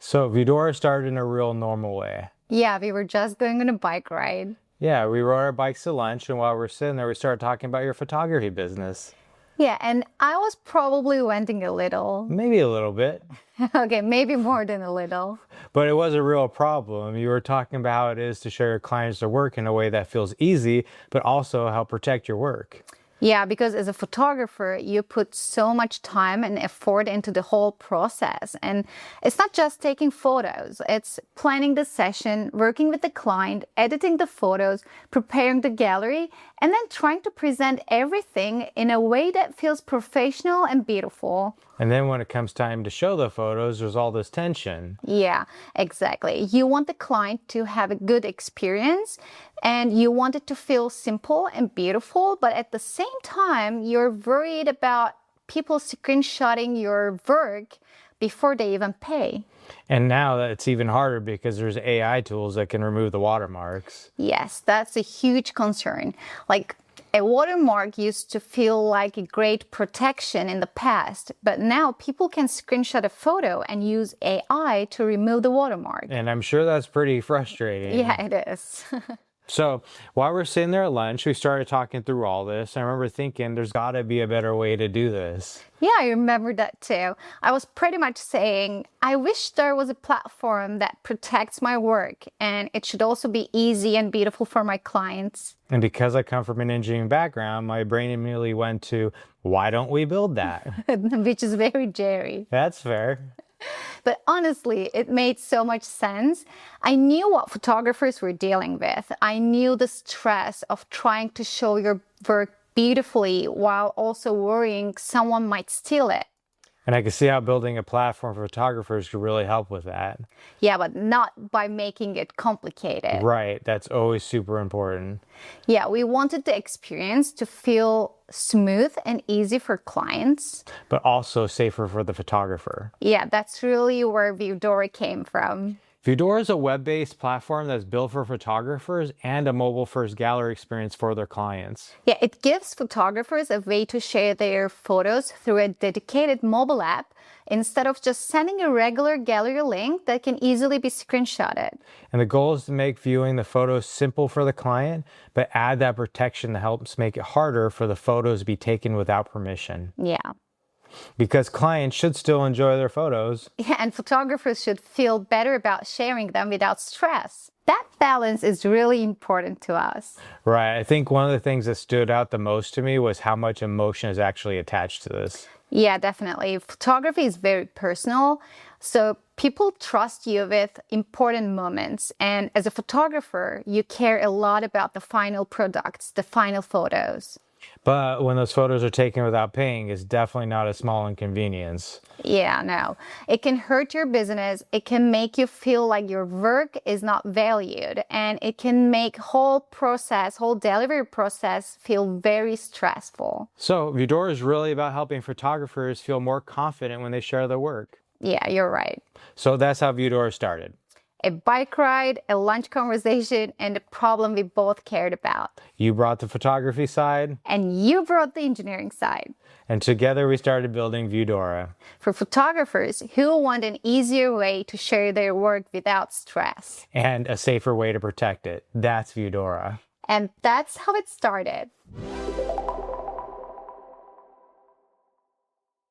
So Viewdora started in a real normal way. Yeah, we were just going on a bike ride. Yeah, we rode our bikes to lunch, and while we're sitting there, we started talking about your photography business. Yeah, and I was probably venting a little. Maybe a little bit, Okay, maybe more than a little. but it was a real problem. You were talking about how it is to show your clients their work in a way that feels easy, but also help protect your work. Yeah, because as a photographer, you put so much time and effort into the whole process. And it's not just taking photos, it's planning the session, working with the client, editing the photos, preparing the gallery, and then trying to present everything in a way that feels professional and beautiful. And then when it comes time to show the photos, there's all this tension. Yeah, exactly. You want the client to have a good experience and you want it to feel simple and beautiful, but at the same time, you're worried about people screenshotting your work before they even pay. And now that it's even harder because there's AI tools that can remove the watermarks. Yes, that's a huge concern. Like, a watermark used to feel like a great protection in the past, but now people can screenshot a photo and use AI to remove the watermark. And I'm sure that's pretty frustrating. Yeah, it is. So while we're sitting there at lunch, we started talking through all this. I remember thinking there's got to be a better way to do this. Yeah, I remember that too. I was pretty much saying, I wish there was a platform that protects my work and it should also be easy and beautiful for my clients. And because I come from an engineering background, my brain immediately went to, why don't we build that? Which is very Jerry. That's fair. But honestly, it made so much sense. I knew what photographers were dealing with. I knew the stress of trying to show your work beautifully while also worrying someone might steal it. And I could see how building a platform for photographers could really help with that. Yeah, but not by making it complicated. Right, that's always super important. Yeah, we wanted the experience to feel smooth and easy for clients. But also safer for the photographer. Yeah, that's really where Viewdora came from. Viewdora is a web-based platform that's built for photographers and a mobile-first gallery experience for their clients. Yeah, it gives photographers a way to share their photos through a dedicated mobile app instead of just sending a regular gallery link that can easily be screenshotted. And the goal is to make viewing the photos simple for the client, but add that protection that helps make it harder for the photos to be taken without permission. Yeah. Because clients should still enjoy their photos. Yeah, and photographers should feel better about sharing them without stress. That balance is really important to us. Right. I think one of the things that stood out the most to me was how much emotion is actually attached to this. Yeah, definitely. Photography is very personal. So people trust you with important moments. And as a photographer, you care a lot about the final products, the final photos. But when those photos are taken without paying, it's definitely not a small inconvenience. Yeah, no. It can hurt your business. It can make you feel like your work is not valued. And it can make whole delivery process feel very stressful. So Viewdora is really about helping photographers feel more confident when they share their work. Yeah, you're right. So that's how Viewdora started. A bike ride, a lunch conversation, and a problem we both cared about. You brought the photography side, And you brought the engineering side. and together we started building Viewdora. For photographers who want an easier way to share their work without stress. And a safer way to protect it. That's Viewdora. And that's how it started.